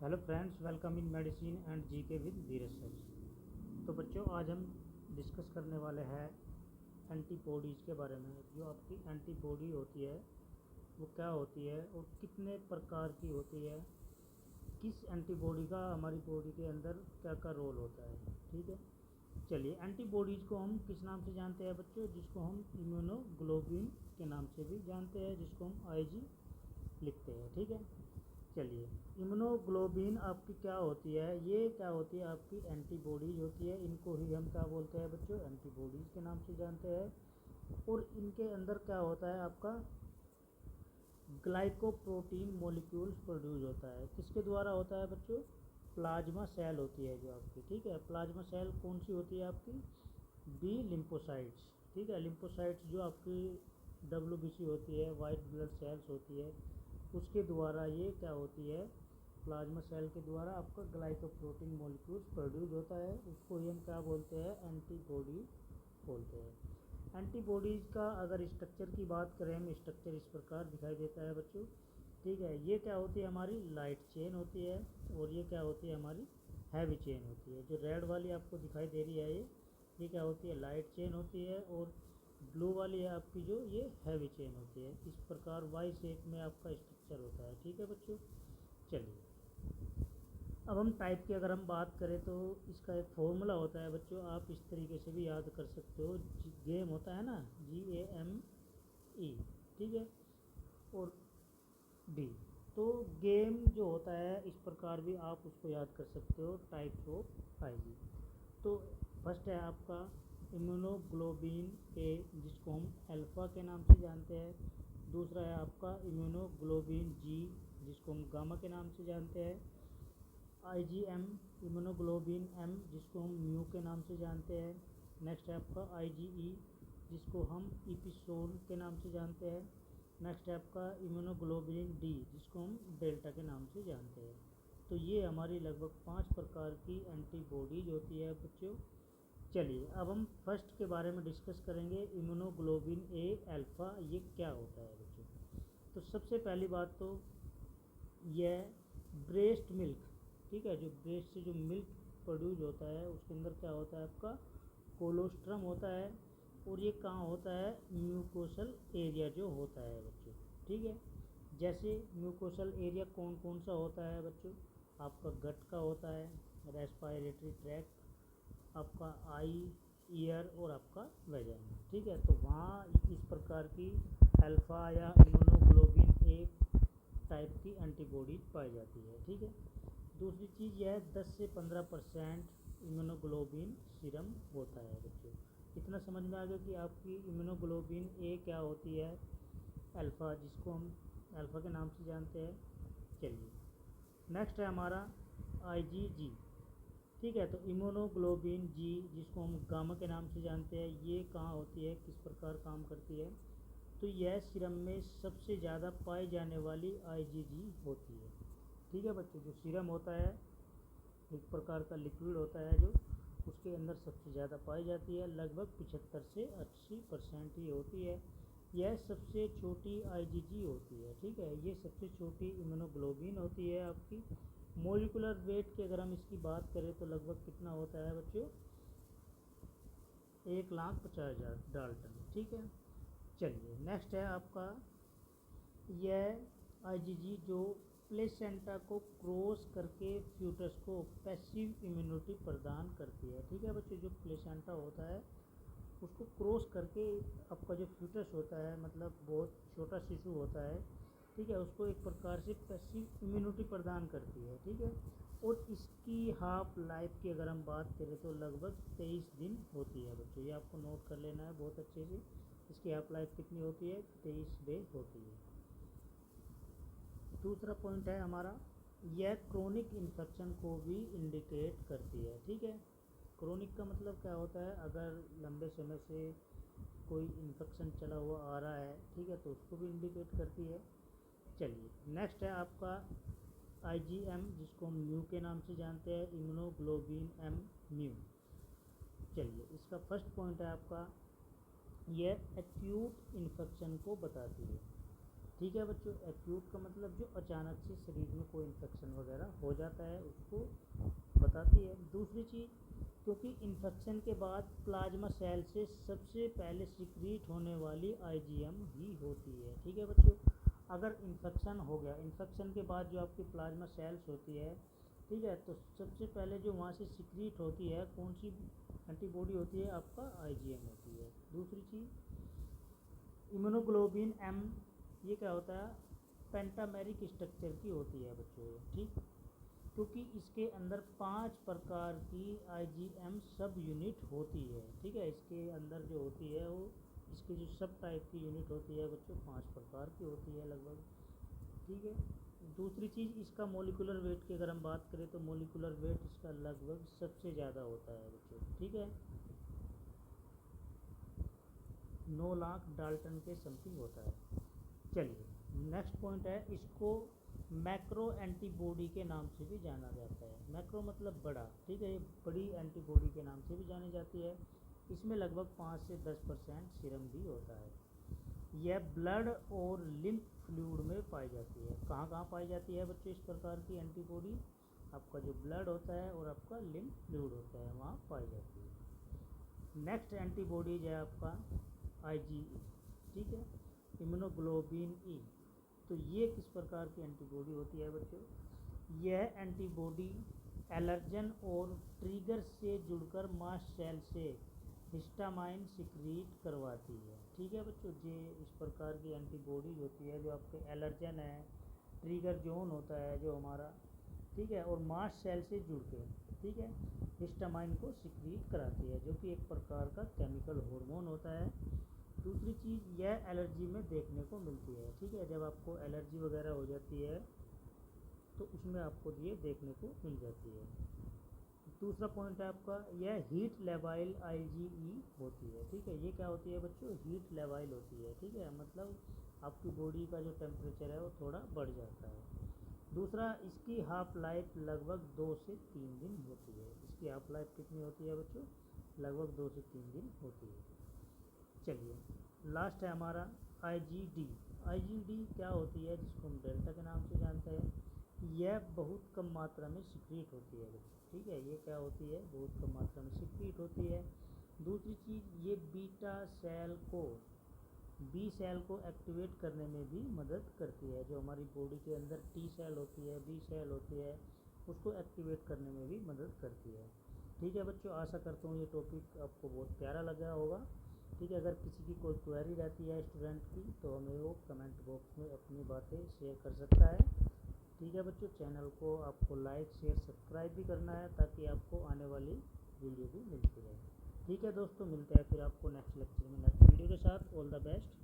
Hello friends, welcome in medicine and GK with Dheeraj sir. तो बच्चों, आज हम डिस्कस करने वाले हैं एंटीबॉडीज़ के बारे में। जो आपकी एंटीबॉडी होती है वो क्या होती है और कितने प्रकार की होती है, किस एंटीबॉडी का हमारी बॉडी के अंदर क्या क्या रोल होता है। ठीक है, चलिए एंटीबॉडीज़ को हम किस नाम से जानते हैं बच्चों? जिसको हम इम्यूनोग्लोबिन के नाम से भी जानते हैं, जिसको हम आईजी लिखते हैं। ठीक है, चलिए इम्यूनोग्लोबिन आपकी क्या होती है? ये क्या होती है? आपकी एंटीबॉडीज होती है। इनको ही हम क्या बोलते हैं बच्चों? एंटीबॉडीज के नाम से जानते हैं। और इनके अंदर क्या होता है? आपका ग्लाइकोप्रोटीन मॉलिक्यूल्स प्रोड्यूस होता है। किसके द्वारा होता है बच्चों? प्लाज्मा सेल होती है जो आपकी। ठीक है, प्लाज्मा सेल कौन सी होती है आपकी? B lymphocytes. ठीक है, लिम्फोसाइट्स जो आपकी WBC होती है, वाइट ब्लड सेल्स होती है, उसके द्वारा ये क्या होती है? प्लाज्मा सेल के द्वारा आपका ग्लाइकोप्रोटीन मॉलिक्यूल्स प्रोड्यूस होता है। उसको ही हम क्या बोलते हैं? एंटीबॉडी बोलते हैं। एंटीबॉडीज़ का अगर स्ट्रक्चर की बात करें, हम स्ट्रक्चर इस प्रकार दिखाई देता है बच्चों। ठीक है, ये क्या होती है? हमारी लाइट चेन होती है। और ये क्या होती है? हमारी हैवी चेन होती है। जो रेड वाली आपको दिखाई दे रही है, ये क्या होती है? लाइट चेन होती है। और ब्लू वाली है आपकी जो, ये हैवी चेन होती है। इस प्रकार वाई शेप में आपका स्ट्रक्चर होता है। ठीक है बच्चों, चलिए अब हम टाइप की अगर हम बात करें तो इसका एक फॉर्मूला होता है बच्चों। आप इस तरीके से भी याद कर सकते हो। गेम होता है ना, GAME। ठीक है, और डी। तो गेम जो होता है, इस प्रकार भी आप उसको याद कर सकते हो, टाइप्स ऑफ आईजी। तो फर्स्ट है आपका इम्यूनोग्लोबिन ए, जिसको हम अल्फ़ा के नाम से जानते हैं। दूसरा है आपका इम्यूनोग्लोबिन जी, जिसको हम गामा के नाम से जानते हैं। IgM इम्यूनोग्लोबिन एम, जिसको हम म्यू के नाम से जानते हैं। नेक्स्ट है आपका IgE, जिसको हम इपिसोल के नाम से जानते हैं। नेक्स्ट है आपका इम्यूनोग्लोबिन डी, जिसको हम डेल्टा के नाम से जानते हैं। तो ये हमारी लगभग 5 प्रकार की एंटीबॉडीज होती है बच्चों। चलिए अब हम फर्स्ट के बारे में डिस्कस करेंगे, इम्यूनोग्लोबिन ए अल्फ़ा। ये क्या होता है बच्चों? तो सबसे पहली बात तो यह ब्रेस्ट मिल्क, ठीक है, जो ब्रेस्ट से जो मिल्क प्रोड्यूस होता है, उसके अंदर क्या होता है? आपका कोलोस्ट्रम होता है। और ये कहाँ होता है? म्यूकोसल एरिया जो होता है बच्चों। ठीक है, जैसे म्यूकोसल एरिया कौन कौन सा होता है बच्चों? आपका गट का होता है, रेस्पिरेटरी ट्रैक्ट, आपका आई, ईयर और आपका वेजाइना। ठीक है, तो वहाँ इस प्रकार की अल्फ़ा या इम्यूनोग्लोबिन ए टाइप की एंटीबॉडी पाई जाती है। ठीक है, दूसरी चीज़ यह है 10 से 15% इम्यूनोग्लोबिन सीरम होता है बच्चों। इतना समझ में आ गया कि आपकी इम्यूनोग्लोबिन ए क्या होती है? अल्फ़ा, जिसको हम अल्फ़ा के नाम से जानते हैं। चलिए नेक्स्ट है हमारा IgG। ठीक है, तो इम्यूनोग्लोबिन जी, जिसको हम गामा के नाम से जानते हैं, ये कहाँ होती है? किस प्रकार काम करती है? तो यह सीरम में सबसे ज़्यादा पाई जाने वाली IgG होती है। ठीक है बच्चों, जो सीरम होता है एक प्रकार का लिक्विड होता है, जो उसके अंदर सबसे ज़्यादा पाई जाती है, लगभग 75 से 80% ही होती है। यह सबसे छोटी IgG होती है। ठीक है, ये सबसे छोटी इम्यूनोग्लोबिन होती है आपकी। मोलिकुलर वेट की अगर हम इसकी बात करें तो लगभग कितना होता है बच्चों? 1,50,000 डाल्टन। ठीक है, चलिए नेक्स्ट है आपका यह IgG जो प्लेसेंटा को क्रॉस करके फ्यूटस को पैसिव इम्यूनिटी प्रदान करती है। ठीक है बच्चों, जो प्लेसेंटा होता है उसको क्रॉस करके आपका जो फ्यूटस होता है, मतलब बहुत छोटा शिशु होता है, ठीक है, उसको एक प्रकार से पैसिव इम्यूनिटी प्रदान करती है। ठीक है, और इसकी हाफ लाइफ की अगर हम बात करें तो लगभग 23 दिन होती है बच्चों। ये आपको नोट कर लेना है बहुत अच्छे से। इसकी हाफ लाइफ कितनी होती है? 23 डे होती है। दूसरा पॉइंट है हमारा, यह क्रोनिक इन्फेक्शन को भी इंडिकेट करती है। ठीक है, क्रोनिक का मतलब क्या होता है? अगर लंबे समय से कोई इन्फेक्शन चला हुआ आ रहा है, ठीक है, तो उसको भी इंडिकेट करती है। चलिए नेक्स्ट है आपका IgM, जिसको हम म्यू के नाम से जानते हैं, इम्यूनोग्लोबिन एम म्यू। चलिए इसका फर्स्ट पॉइंट है आपका, यह एक्यूट इन्फेक्शन को बताती है। ठीक है बच्चों। एक्यूट का मतलब जो अचानक से शरीर में कोई इन्फेक्शन वगैरह हो जाता है उसको बताती है। दूसरी चीज़, क्योंकि इन्फेक्शन के बाद प्लाज्मा सेल से सबसे पहले सिक्रीट होने वाली आईजीएम ही होती है। ठीक है बच्चों, अगर इन्फेक्शन हो गया, इन्फेक्शन के बाद जो आपकी प्लाज्मा सेल्स होती है, ठीक है, तो सबसे पहले जो वहाँ से सिक्रीट होती है कौन सी एंटीबॉडी होती है, आपका आईजीएम होती है। दूसरी चीज़, इम्यूनोग्लोबिन एम, ये क्या होता है, पेंटामेरिक स्ट्रक्चर की होती है बच्चों ये, ठीक, क्योंकि इसके अंदर 5 प्रकार की आईजीएम सब यूनिट होती है। ठीक है, इसके अंदर जो होती है वो, इसकी जो सब टाइप की यूनिट होती है बच्चों 5 प्रकार की होती है लगभग। ठीक है, दूसरी चीज़, इसका मोलिकुलर वेट की अगर हम बात करें तो मोलिकुलर वेट इसका लगभग सबसे ज़्यादा होता है बच्चों। ठीक है, 9 लाख डाल्टन के समथिंग होता है। चलिए नेक्स्ट पॉइंट है, इसको मैक्रो एंटीबॉडी के नाम से भी जाना जाता है। मैक्रो मतलब बड़ा, ठीक है, ये बड़ी एंटीबॉडी के नाम से भी जानी जाती है। इसमें लगभग 5 से 10% सीरम भी होता है। यह ब्लड और लिम्फ फ्लूइड में पाई जाती है। कहाँ कहाँ पाई जाती है बच्चों इस प्रकार की एंटीबॉडी, आपका जो ब्लड होता है और आपका लिम्फ फ्लूइड होता है वहाँ पाई जाती है। नेक्स्ट एंटीबॉडीज है आपका आईजीई, ठीक है, इम्यूनोग्लोबिन ई। तो ये किस प्रकार की एंटीबॉडी होती है बच्चों, यह एंटीबॉडी एलर्जन और ट्रिगर से जुड़कर मास्ट सेल से हिस्टामाइन सिक्रीट करवाती है। ठीक है बच्चों, ये इस प्रकार की एंटीबॉडी होती है जो आपके एलर्जन है, ट्रिगर जोन होता है जो हमारा, ठीक है, और मास्ट सेल से जुड़ के, ठीक है, हिस्टामाइन को सिक्रीट कराती है जो कि एक प्रकार का केमिकल हार्मोन होता है। दूसरी चीज़, यह एलर्जी में देखने को मिलती है। ठीक है, जब आपको एलर्जी वगैरह हो जाती है तो उसमें आपको ये देखने को मिल जाती है। दूसरा पॉइंट है आपका, यह हीट लेवाइल आईजीई होती है। ठीक है, ये क्या होती है बच्चों, हीट लेवाइल होती है। ठीक है, मतलब आपकी बॉडी का जो टेम्परेचर है वो थोड़ा बढ़ जाता है। दूसरा, इसकी हाफ लाइफ लगभग 2 से 3 दिन होती है। इसकी हाफ लाइफ कितनी होती है बच्चों, लगभग 2 से 3 दिन होती है। चलिए लास्ट है हमारा आईजीडी। आईजीडी क्या होती है, जिसको हम डेल्टा के नाम से जानते हैं। यह बहुत कम मात्रा में सिक्रीट होती है। ठीक है, ये क्या होती है, बहुत कम मात्रा में सिक्रीट होती है। दूसरी चीज़, ये बीटा सेल को, बी सेल को एक्टिवेट करने में भी मदद करती है। जो हमारी बॉडी के अंदर टी सेल होती है, बी सेल होती है, उसको एक्टिवेट करने में भी मदद करती है। ठीक है बच्चों, आशा करता हूँ ये टॉपिक आपको बहुत प्यारा लगा होगा। ठीक है, अगर किसी की कोई क्वेरी रहती है स्टूडेंट की तो हमें वो कमेंट बॉक्स में अपनी बातें शेयर कर सकता है। ठीक है बच्चों, चैनल को आपको लाइक शेयर सब्सक्राइब भी करना है ताकि आपको आने वाली वीडियो भी मिलती रहे। ठीक है दोस्तों, मिलते हैं फिर आपको नेक्स्ट लेक्चर में नेक्स्ट वीडियो के साथ। All the best.